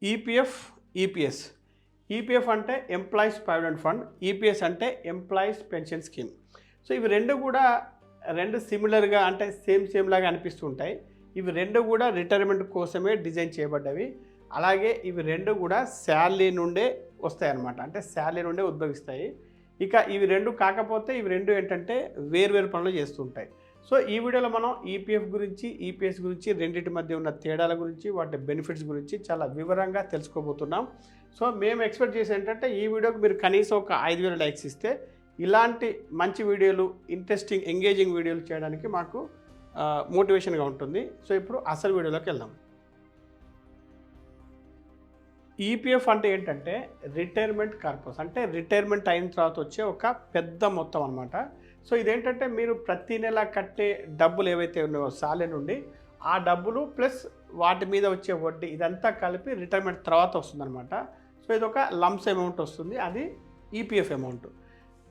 EPF, EPS. EPF అంటే employees provident fund, EPS అంటే employees pension scheme. So ఇవి 2 కూడా 2 సిమిలర్‌గా అంటే సేమ్ లాగా అనిపిస్తూ ఉంటాయి. ఇవి 2 కూడా రిటైర్మెంట్ కోసమే డిజైన్ చేయబడ్డవి. అలాగే ఇవి 2 కూడా శాలరీ నుండే వస్తాయన్నమాట. అంటే శాలరీ నుండే ఉద్భవిస్తాయి. ఇక ఇవి 2 కాకపోతే ఇవి 2 ఏంటంటే వేరు పనులు చేస్తూ ఉంటాయి. సో ఈ వీడియోలో మనం ఈపీఎఫ్ గురించి, ఈపీఎస్ గురించి, రెండిటి మధ్య ఉన్న తేడాల గురించి, వాటి బెనిఫిట్స్ గురించి చాలా వివరంగా తెలుసుకోబోతున్నాం. సో మేము ఎక్స్‌పెక్ట్ చేసేది ఏంటంటే ఈ వీడియోకి మీరు కనీసం ఒక 5000 లైక్స్ ఇస్తే ఇలాంటి మంచి వీడియోలు, ఇంట్రెస్టింగ్, ఎంగేజింగ్ వీడియోలు చేయడానికి మాకు మోటివేషన్‌గా ఉంటుంది. సో ఇప్పుడు అసలు వీడియోలోకి వెళ్దాం. ఈపీఎఫ్ అంటే ఏంటంటే రిటైర్మెంట్ కార్పస్, అంటే రిటైర్మెంట్ అయిన తర్వాత వచ్చే ఒక పెద్ద మొత్తం అనమాట. సో ఇదేంటంటే మీరు ప్రతి నెల కట్టే డబ్బులు ఏవైతే ఉన్నాయో సాలరీ నుండి, ఆ డబ్బులు ప్లస్ వాటి మీద వచ్చే వడ్డీ ఇదంతా కలిపి రిటైర్మెంట్ తర్వాత వస్తుందన్నమాట. సో ఇది ఒక లంప్స్ అమౌంట్ వస్తుంది, అది ఈపీఎఫ్ అమౌంట్.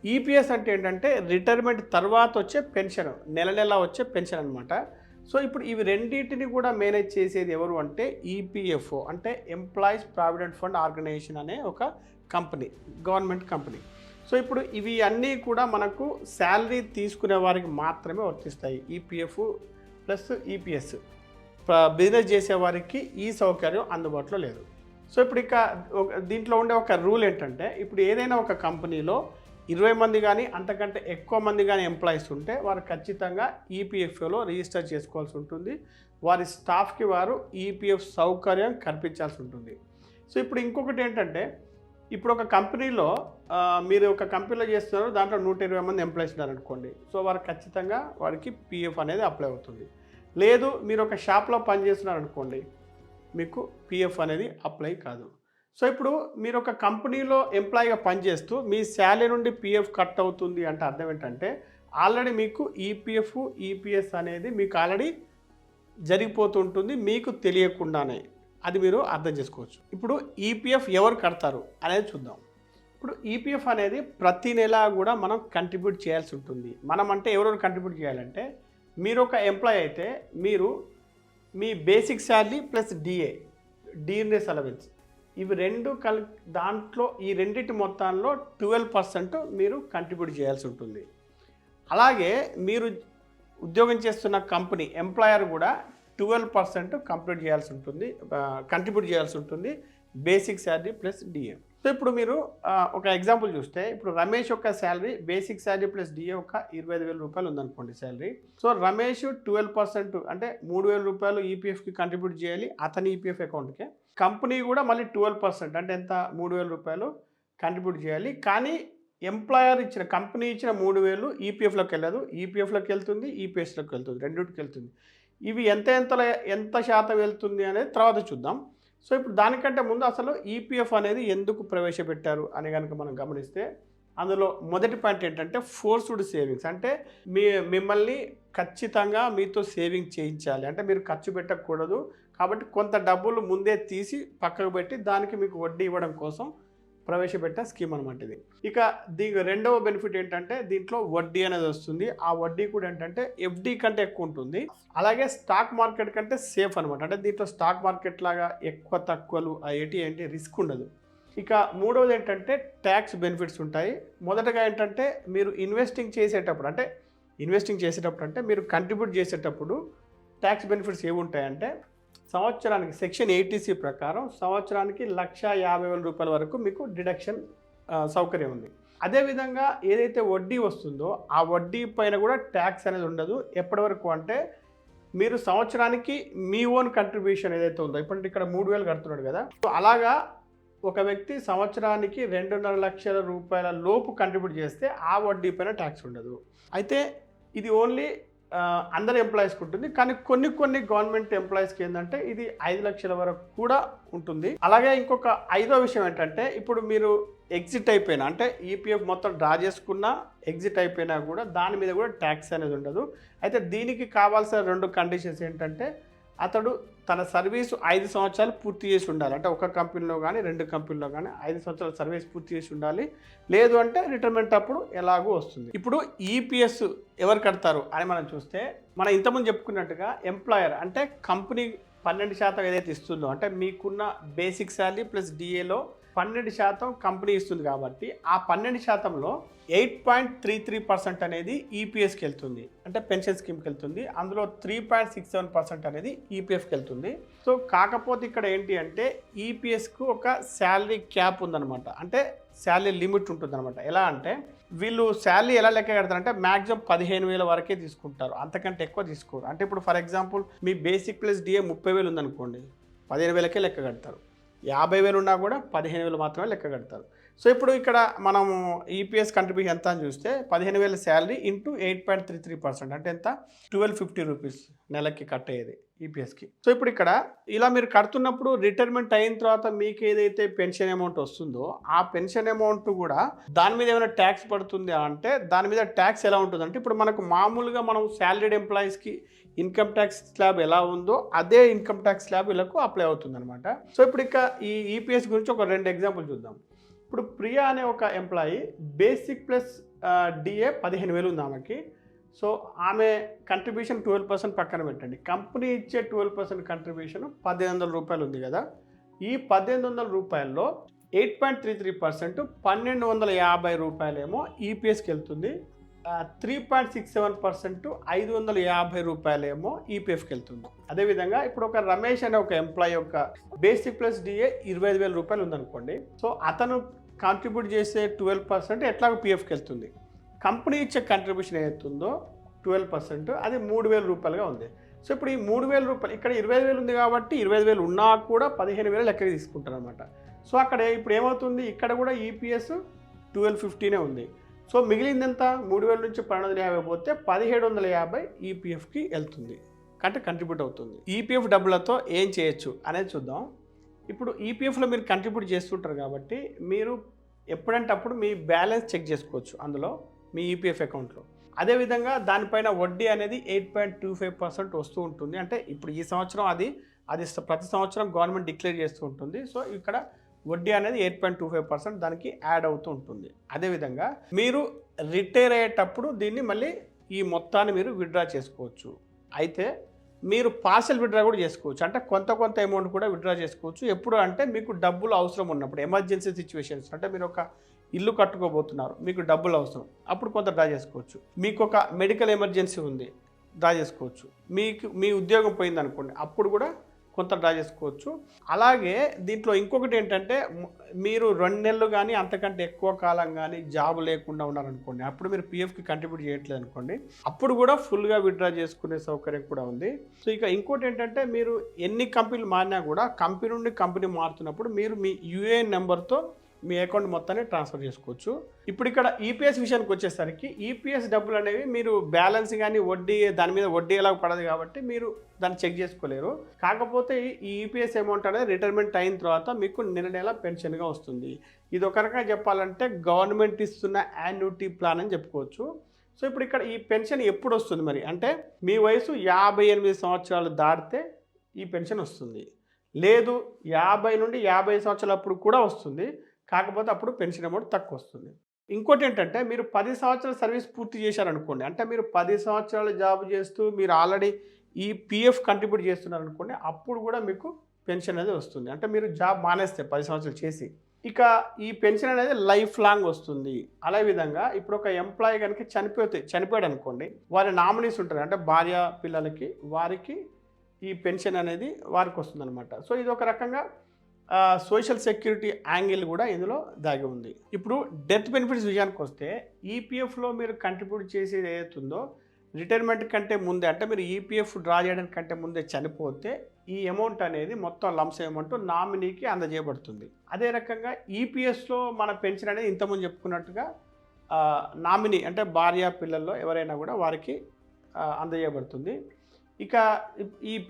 ఈపీఎస్ అంటే ఏంటంటే రిటైర్మెంట్ తర్వాత వచ్చే పెన్షన్, నెల వచ్చే పెన్షన్ అనమాట. సో ఇప్పుడు ఇవి రెండింటిని కూడా మేనేజ్ చేసేది ఎవరు అంటే ఈపీఎఫ్ఓ, అంటే ఎంప్లాయీస్ ప్రావిడెంట్ ఫండ్ ఆర్గనైజేషన్ అనే ఒక కంపెనీ, గవర్నమెంట్ కంపెనీ. సో ఇప్పుడు ఇవి అన్నీ కూడా మనకు శాలరీ తీసుకునే వారికి మాత్రమే వర్తిస్తాయి. EPF plus EPS. బిజినెస్ చేసేవారికి ఈ సౌకర్యం అందుబాటులో లేదు. సో ఇప్పుడు ఇక దీంట్లో ఉండే ఒక రూల్ ఏంటంటే, ఇప్పుడు ఏదైనా ఒక కంపెనీలో 20 మంది కానీ అంతకంటే ఎక్కువ మంది కానీ ఎంప్లాయీస్ ఉంటే వారు ఖచ్చితంగా ఈపీఎఫ్ఓలో రిజిస్టర్ చేసుకోవాల్సి ఉంటుంది. వారి స్టాఫ్కి వారు ఈపీఎఫ్ సౌకర్యం కల్పించాల్సి ఉంటుంది. సో ఇప్పుడు ఇంకొకటి ఏంటంటే, ఇప్పుడు ఒక కంపెనీలో మీరు ఒక కంపెనీలో చేస్తున్నారు, దాంట్లో 120 మంది ఎంప్లాయీస్ ఉన్నారనుకోండి. సో వారు ఖచ్చితంగా వారికి పీఎఫ్ అనేది అప్లై అవుతుంది. లేదు మీరు ఒక షాప్లో పనిచేస్తున్నారనుకోండి, మీకు పీఎఫ్ అనేది అప్లై కాదు. సో ఇప్పుడు మీరు ఒక కంపెనీలో ఎంప్లాయీగా పనిచేస్తూ మీ శాలరీ నుండి పీఎఫ్ కట్ అవుతుంది అంటే అర్థం ఏంటంటే, ఆల్రెడీ మీకు ఈపీఎఫ్, ఈపీఎస్ అనేది మీకు ఆల్రెడీ జరిగిపోతుంటుంది మీకు తెలియకుండానే. అది మీరు అర్థం చేసుకోవచ్చు. ఇప్పుడు ఈపీఎఫ్ ఎవరు కడతారు అనేది చూద్దాం. ఇప్పుడు ఈపీఎఫ్ అనేది ప్రతి నెల కూడా మనం కంట్రిబ్యూట్ చేయాల్సి ఉంటుంది. మనం అంటే ఎవరెవరు కంట్రిబ్యూట్ చేయాలంటే, మీరు ఒక ఎంప్లాయీ అయితే మీరు మీ basic salary plus DNS allowance, ఇవి 2 దాంట్లో ఈ రెండింటి మొత్తాల్లో 12% మీరు కంట్రిబ్యూట్ చేయాల్సి ఉంటుంది. అలాగే మీరు ఉద్యోగం చేస్తున్న కంపెనీ ఎంప్లాయర్ కూడా 12% కంట్రిబ్యూట్ చేయాల్సి ఉంటుంది basic salary plus DA. So ఇప్పుడు మీరు ఒక ఎగ్జాంపుల్ చూస్తే, ఇప్పుడు రమేష్ యొక్క salary basic salary plus DA ఒక 25,000 రూపాయలు ఉందనుకోండి శాలరీ. సో రమేష్ 12% అంటే 3,000 రూపాయలు ఈపీఎఫ్కి కంట్రిబ్యూట్ చేయాలి అతని ఈపీఎఫ్ అకౌంట్కే. కంపెనీ కూడా మళ్ళీ 12% అంటే ఎంత, 3,000 రూపాయలు కంట్రిబ్యూట్ చేయాలి. కానీ ఎంప్లాయర్ ఇచ్చిన, కంపెనీ ఇచ్చిన 3,000 ఈపీఎఫ్లోకి వెళ్ళదు, ఈపీఎఫ్లోకి వెళ్తుంది, ఈపీఎస్లోకి వెళ్తుంది, రెండింటికి వెళ్తుంది. ఇవి ఎంత శాతం వెళ్తుంది అనేది తర్వాత చూద్దాం. సో ఇప్పుడు దానికంటే ముందు అసలు ఈపీఎఫ్ అనేది ఎందుకు ప్రవేశపెట్టారు అని కనుక మనం గమనిస్తే, అందులో మొదటి పాయింట్ ఏంటంటే ఫోర్స్డ్ సేవింగ్స్. అంటే మిమ్మల్ని ఖచ్చితంగా మీతో సేవింగ్ చేయించాలి, అంటే మీరు ఖర్చు పెట్టకూడదు కాబట్టి కొంత డబ్బులు ముందే తీసి పక్కకు పెట్టి దానికి మీకు వడ్డీ ఇవ్వడం కోసం ప్రవేశపెట్టే స్కీమ్ అనమాట ఇది. ఇక దీనికి రెండవ బెనిఫిట్ ఏంటంటే, దీంట్లో వడ్డీ అనేది వస్తుంది. ఆ వడ్డీ కూడా ఏంటంటే ఎఫ్డీ కంటే ఎక్కువ ఉంటుంది. అలాగే స్టాక్ మార్కెట్ కంటే సేఫ్ అనమాట. అంటే దీంట్లో స్టాక్ మార్కెట్ లాగా ఎక్కువ తక్కువలు ఏంటి రిస్క్ ఉండదు. ఇక మూడవది ఏంటంటే ట్యాక్స్ బెనిఫిట్స్ ఉంటాయి. మొదటగా ఏంటంటే మీరు ఇన్వెస్టింగ్ చేసేటప్పుడు అంటే మీరు కంట్రిబ్యూట్ చేసేటప్పుడు ట్యాక్స్ బెనిఫిట్స్ ఏమి ఉంటాయంటే, సంవత్సరానికి సెక్షన్ 80C ప్రకారం సంవత్సరానికి 1,50,000 రూపాయల వరకు మీకు డిడక్షన్ సౌకర్యం ఉంది. అదేవిధంగా ఏదైతే వడ్డీ వస్తుందో ఆ వడ్డీ పైన కూడా ట్యాక్స్ అనేది ఉండదు. ఎప్పటి వరకు అంటే, మీరు సంవత్సరానికి మీ ఓన్ కంట్రిబ్యూషన్ ఏదైతే ఉందో, ఇప్పుడు ఇక్కడ 3,000 కడుతున్నాడు కదా, సో అలాగా ఒక వ్యక్తి సంవత్సరానికి 2.5 లక్షల రూపాయల లోపు కంట్రిబ్యూట్ చేస్తే ఆ వడ్డీ పైన ట్యాక్స్ ఉండదు. అయితే ఇది ఓన్లీ అందరు ఎంప్లాయీస్కి ఉంటుంది. కానీ కొన్ని గవర్నమెంట్ ఎంప్లాయీస్కి ఏంటంటే ఇది 5 లక్షల వరకు కూడా ఉంటుంది. అలాగే ఇంకొక 5వ విషయం ఏంటంటే, ఇప్పుడు మీరు ఎగ్జిట్ అయిపోయినా, అంటే ఈపీఎఫ్ మొత్తం డ్రా చేసుకున్నా ఎగ్జిట్ అయిపోయినా కూడా దాని మీద కూడా ట్యాక్స్ అనేది ఉండదు. అయితే దీనికి కావాల్సిన 2 కండిషన్స్ ఏంటంటే, అతడు తన సర్వీసు 5 సంవత్సరాలు పూర్తి చేసి ఉండాలి. అంటే ఒక కంపెనీలో కానీ 2 కంపెనీలో కానీ 5 సంవత్సరాల సర్వీస్ పూర్తి చేసి ఉండాలి. లేదు అంటే రిటైర్మెంట్ అప్పుడు ఎలాగో వస్తుంది. ఇప్పుడు ఈపీఎస్ ఎవరు కడతారు అని మనం చూస్తే, మనం ఇంతకుముందు చెప్పుకున్నట్టుగా ఎంప్లాయర్ అంటే కంపెనీ 12% ఏదైతే ఇస్తుందో అంటే మీకున్న బేసిక్ శాలరీ ప్లస్ డిఏలో 12% కంపెనీ ఇస్తుంది కాబట్టి ఆ 12%లో 8.33% అనేది ఈపీఎస్కి వెళ్తుంది, అంటే పెన్షన్ స్కీమ్కి వెళ్తుంది. అందులో 3.67% అనేది ఈపీఎఫ్కి వెళ్తుంది. సో కాకపోతే ఇక్కడ ఏంటి అంటే ఈపీఎస్కు ఒక శాలరీ క్యాప్ ఉందన్నమాట, అంటే శాలరీ లిమిట్ ఉంటుందన్నమాట. ఎలా అంటే వీళ్ళు శాలరీ ఎలా లెక్క కడతారంటే మ్యాక్సిమం 15,000 వరకే తీసుకుంటారు, అంతకంటే ఎక్కువ తీసుకోరు. అంటే ఇప్పుడు ఫర్ ఎగ్జాంపుల్ మీ బేసిక్ ప్లస్ డిఏ 30,000 ఉందనుకోండి, 15,000కే లెక్క కడతారు. 50,000 ఉన్నా కూడా 15,000 మాత్రమే లెక్క కడతారు. సో ఇప్పుడు ఇక్కడ మనము ఈపీఎస్ కంట్రిబ్యూషన్ ఎంత అని చూస్తే 15,000 శాలరీ ఇంటూ 8.33% అంటే ఎంత 1250 రూపీస్ నెలకి కట్ అయ్యేది ఈపీఎస్కి. సో ఇప్పుడు ఇక్కడ ఇలా మీరు కడుతున్నప్పుడు రిటైర్మెంట్ అయిన తర్వాత మీకు ఏదైతే పెన్షన్ అమౌంట్ వస్తుందో ఆ పెన్షన్ అమౌంట్ కూడా దాని మీద ఏమైనా ట్యాక్స్ పడుతుంది అంటే దాని మీద ట్యాక్స్ ఎలా ఉంటుందంటే ఇప్పుడు మనకు మామూలుగా మనం శాలరీడ్ ఎంప్లాయీస్కి ఇన్కమ్ ట్యాక్స్ స్లాబ్ ఎలా ఉందో అదే ఇన్కమ్ ట్యాక్స్ స్లాబ్ వీళ్ళకు అప్లై అవుతుంది అనమాట. సో ఇప్పుడు ఇక ఈ ఈపీఎస్ గురించి ఒక 2 ఎగ్జాంపుల్ చూద్దాం. ఇప్పుడు ప్రియా అనే ఒక ఎంప్లాయీ బేసిక్ ప్లస్ డిఏ 15,000 ఉంది ఆమెకి. సో ఆమె కంట్రిబ్యూషన్ 12% పక్కన పెట్టండి. కంపెనీ ఇచ్చే 12% కంట్రిబ్యూషన్ 1,800 రూపాయలు ఉంది కదా. ఈ 1,800 రూపాయల్లో 8.33% 1,250 రూపాయలేమో ఈపీఎస్కి వెళ్తుంది. 3.67% 550 రూపాయలేమో ఈపీఎఫ్కి వెళ్తుంది. అదేవిధంగా ఇప్పుడు ఒక రమేష్ అనే ఒక ఎంప్లాయీ యొక్క బేసిక్ ప్లస్ డిఏ 25,000 రూపాయలు ఉందనుకోండి. సో అతను కాంట్రిబ్యూట్ చేసే 12% ఎట్లాగో పిఎఫ్కి వెళ్తుంది. కంపెనీ ఇచ్చే కంట్రిబ్యూషన్ ఏదైతుందో 12% అది 3,000 రూపాయలుగా ఉంది. సో ఇప్పుడు ఈ 3,000 రూపాయలు ఇక్కడ 25,000 ఉంది కాబట్టి 25,000 ఉన్నా కూడా 15,000 లెక్కకి తీసుకుంటారు అనమాట. సో అక్కడ ఇప్పుడు ఏమవుతుంది, ఇక్కడ కూడా ఈపీఎస్ 1250 ఉంది. సో మిగిలింది ఎంత 3,000 నుంచి 1,250 పోతే 1,750 ఈపీఎఫ్కి వెళ్తుంది, అంటే కంట్రిబ్యూట్ అవుతుంది. ఈపీఎఫ్ డబ్బులతో ఏం చేయొచ్చు అనేది చూద్దాం. ఇప్పుడు ఈపీఎఫ్లో మీరు కంట్రిబ్యూట్ చేస్తుంటారు కాబట్టి మీరు ఎప్పుడంటే అప్పుడు మీ బ్యాలెన్స్ చెక్ చేసుకోవచ్చు అందులో మీ ఈపీఎఫ్ అకౌంట్లో. అదేవిధంగా దానిపైన వడ్డీ అనేది 8.25% వస్తూ ఉంటుంది. అంటే ఇప్పుడు ఈ సంవత్సరం అది ప్రతి సంవత్సరం గవర్నమెంట్ డిక్లేర్ చేస్తూ ఉంటుంది. సో ఇక్కడ వడ్డీ అనేది 8.25% దానికి యాడ్ అవుతూ ఉంటుంది. అదేవిధంగా మీరు రిటైర్ అయ్యేటప్పుడు దీన్ని మళ్ళీ ఈ మొత్తాన్ని మీరు విత్డ్రా చేసుకోవచ్చు. అయితే మీరు పార్షల్ విత్డ్రా కూడా చేసుకోవచ్చు, అంటే కొంత అమౌంట్ కూడా విత్డ్రా చేసుకోవచ్చు. ఎప్పుడు అంటే మీకు డబ్బులు అవసరం ఉన్నప్పుడు, ఎమర్జెన్సీ సిచ్యువేషన్స్, అంటే మీరు ఒక ఇల్లు కట్టుకోబోతున్నారు, మీకు డబ్బులు అవసరం, అప్పుడు కొంత డ్రా చేసుకోవచ్చు. మీకు ఒక మెడికల్ ఎమర్జెన్సీ ఉంది, డ్రా చేసుకోవచ్చు. మీ ఉద్యోగం పోయింది అనుకోండి, అప్పుడు కూడా కొంత డ్రా చేసుకోవచ్చు. అలాగే దీంట్లో ఇంకొకటి ఏంటంటే మీరు 2 నెలలు కానీ అంతకంటే ఎక్కువ కాలం కానీ జాబ్ లేకుండా ఉన్నారనుకోండి, అప్పుడు మీరు పిఎఫ్కి కంట్రిబ్యూట్ చేయట్లేదు అనుకోండి, అప్పుడు కూడా ఫుల్గా విత్డ్రా చేసుకునే సౌకర్యం కూడా ఉంది. సో ఇక ఇంకోటి ఏంటంటే మీరు ఎన్ని కంపెనీలు మారినా కూడా కంపెనీ నుండి కంపెనీ మారుతున్నప్పుడు మీరు మీ యూఏఎన్ నెంబర్తో మీ అకౌంట్ మొత్తాన్ని ట్రాన్స్ఫర్ చేసుకోవచ్చు. ఇప్పుడు ఇక్కడ ఈపీఎస్ విషయానికి వచ్చేసరికి ఈపీఎస్ డబ్బులు అనేవి మీరు బ్యాలెన్స్ కానీ వడ్డీ దాని మీద వడ్డీ ఎలా పడదు కాబట్టి మీరు దాన్ని చెక్ చేసుకోలేరు. కాకపోతే ఈ ఈపీఎస్ అమౌంట్ అనేది రిటైర్మెంట్ అయిన తర్వాత మీకు నెల పెన్షన్గా వస్తుంది. ఇది ఒక రకంగా చెప్పాలంటే గవర్నమెంట్ ఇస్తున్న యాన్యుటీ ప్లాన్ అని చెప్పుకోవచ్చు. సో ఇప్పుడు ఇక్కడ ఈ పెన్షన్ ఎప్పుడు వస్తుంది మరి అంటే మీ వయసు 58 సంవత్సరాలు దాటితే ఈ పెన్షన్ వస్తుంది. లేదు 50 నుండి 50 సంవత్సరాలప్పుడు కూడా వస్తుంది, కాకపోతే అప్పుడు పెన్షన్ అమౌంట్ తక్కువ వస్తుంది. ఇంకోటి ఏంటంటే మీరు 10 సంవత్సరాల సర్వీస్ పూర్తి చేశారనుకోండి, అంటే మీరు 10 సంవత్సరాలు జాబ్ చేస్తూ మీరు ఆల్రెడీ ఈ పిఎఫ్ కంట్రిబ్యూట్ చేస్తున్నారనుకోండి, అప్పుడు కూడా మీకు పెన్షన్ అనేది వస్తుంది. అంటే మీరు జాబ్ మానేస్తే 10 సంవత్సరాలు చేసి ఇక ఈ పెన్షన్ అనేది లైఫ్ లాంగ్ వస్తుంది. అదే విధంగా ఇప్పుడు ఒక ఎంప్లాయీ కనుక చనిపోయాడు అనుకోండి, వారి నామినీస్ ఉంటారు, అంటే భార్య పిల్లలకి వారికి ఈ పెన్షన్ అనేది వారికి వస్తుందన్నమాట. సో ఇది ఒక రకంగా సోషల్ సెక్యూరిటీ యాంగిల్ కూడా ఇందులో దాగి ఉంది. ఇప్పుడు డెత్ బెనిఫిట్స్ విషయానికి వస్తే ఈపీఎఫ్లో మీరు కంట్రిబ్యూట్ చేసేది ఏదైతుందో రిటైర్మెంట్ కంటే ముందే, అంటే మీరు ఈపీఎఫ్ డ్రా చేయడానికి కంటే ముందే చనిపోతే ఈ అమౌంట్ అనేది మొత్తం లంప్స్ అమౌంట్ నామినీకి అందజేయబడుతుంది. అదే రకంగా ఈపీఎస్లో మన పెన్షన్ అనేది ఇంతకుముందు చెప్పుకున్నట్టుగా నామినీ అంటే భార్య పిల్లల్లో ఎవరైనా కూడా వారికి అందజేయబడుతుంది. ఇక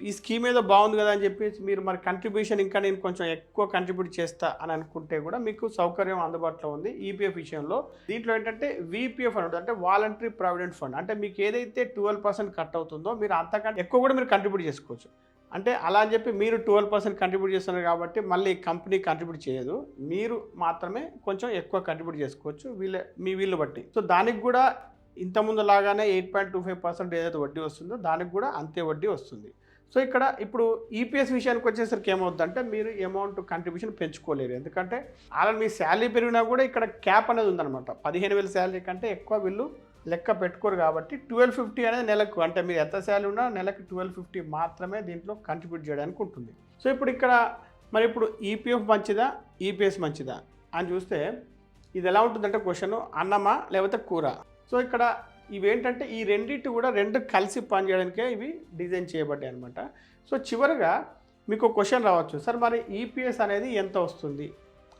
ఈ స్కీమ్ ఏదో బాగుంది కదా అని చెప్పేసి మీరు మరి కంట్రిబ్యూషన్ ఇంకా నేను కొంచెం ఎక్కువ కంట్రిబ్యూట్ చేస్తా అని అనుకుంటే కూడా మీకు సౌకర్యం అందుబాటులో ఉంది ఈపీఎఫ్ విషయంలో. దీంట్లో ఏంటంటే వీపీఎఫ్ అని ఉంటుంది, అంటే వాలంటరీ ప్రావిడెంట్ ఫండ్, అంటే మీకు ఏదైతే 12% కట్ అవుతుందో మీరు అంతకంటే ఎక్కువ కూడా మీరు కంట్రిబ్యూట్ చేసుకోవచ్చు. అంటే అలా అని చెప్పి మీరు 12% కంట్రిబ్యూట్ చేస్తున్నారు కాబట్టి మళ్ళీ కంపెనీ కంట్రిబ్యూట్ చేయదు, మీరు మాత్రమే కొంచెం ఎక్కువ కంట్రిబ్యూట్ చేసుకోవచ్చు మీ వీళ్ళు బట్టి. సో దానికి కూడా ఇంతకుముందు లాగానే 8.25% ఏదైతే వడ్డీ వస్తుందో దానికి కూడా అంతే వడ్డీ వస్తుంది. సో ఇక్కడ ఇప్పుడు ఈపీఎస్ విషయానికి వచ్చేసరికి ఏమవుతుందంటే మీరు అమౌంట్ కంట్రిబ్యూషన్ పెంచుకోలేరు. ఎందుకంటే ఆల్రెడీ మీ శాలరీ పెరిగినా కూడా ఇక్కడ క్యాప్ అనేది ఉందన్నమాట. 15,000 శాలరీ కంటే ఎక్కువ వీళ్ళు లెక్క పెట్టుకోరు కాబట్టి 1250 అనేది నెలకు, అంటే మీరు ఎంత శాలరీ ఉన్నా నెలకు 1250 మాత్రమే దీంట్లో కంట్రిబ్యూట్ చేయడానికి ఉంటుంది. సో ఇప్పుడు ఇక్కడ మరి ఇప్పుడు ఈపీఎఫ్ మంచిదా, ఈపీఎస్ మంచిదా అని చూస్తే ఇది ఎలా ఉంటుందంటే క్వశ్చన్ అన్నమా లేకపోతే కూర. సో ఇక్కడ ఇవేంటంటే ఈ రెండింటి కూడా రెండు కలిసి పనిచేయడానికే ఇవి డిజైన్ చేయబడ్డాయి అనమాట. సో చివరిగా మీకు క్వశ్చన్ రావచ్చు, సార్ మరి ఈపీఎస్ అనేది ఎంత వస్తుంది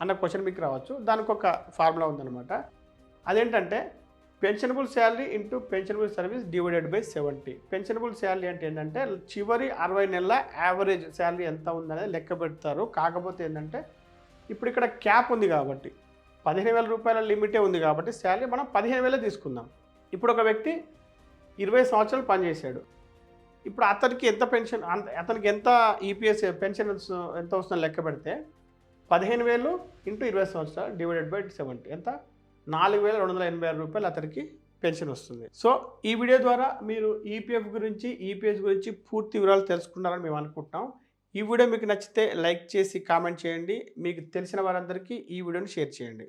అన్న క్వశ్చన్ మీకు రావచ్చు. దానికి ఒక ఫార్ములా ఉందన్నమాట. అదేంటంటే pensionable salary into pensionable service divided by 70. Pensionable salary అంటే ఏంటంటే చివరి 60 నెలల యావరేజ్ శాలరీ ఎంత ఉందనేది లెక్క పెడతారు. కాకపోతే ఏంటంటే ఇప్పుడు ఇక్కడ క్యాప్ ఉంది కాబట్టి 15,000 రూపాయల లిమిటే ఉంది కాబట్టి శాలరీ మనం 15,000 తీసుకుందాం. ఇప్పుడు ఒక వ్యక్తి 20 సంవత్సరాలు పనిచేశాడు. ఇప్పుడు అతనికి ఎంత పెన్షన్, అతనికి ఎంత ఈపీఎస్ పెన్షన్ ఎంత వస్తుందో లెక్క పెడితే 15,000 ఇంటూ 20 సంవత్సరాలు డివైడెడ్ బై 70 ఎంత, 4,286 రూపాయలు అతనికి పెన్షన్ వస్తుంది. సో ఈ వీడియో ద్వారా మీరు ఈపీఎఫ్ గురించి, ఈపీఎస్ గురించి పూర్తి వివరాలు తెలుసుకున్నారని మేము అనుకుంటున్నాం. ఈ వీడియో మీకు నచ్చితే లైక్ చేసి కామెంట్ చేయండి. మీకు తెలిసిన వారందరికీ ఈ వీడియోని షేర్ చేయండి.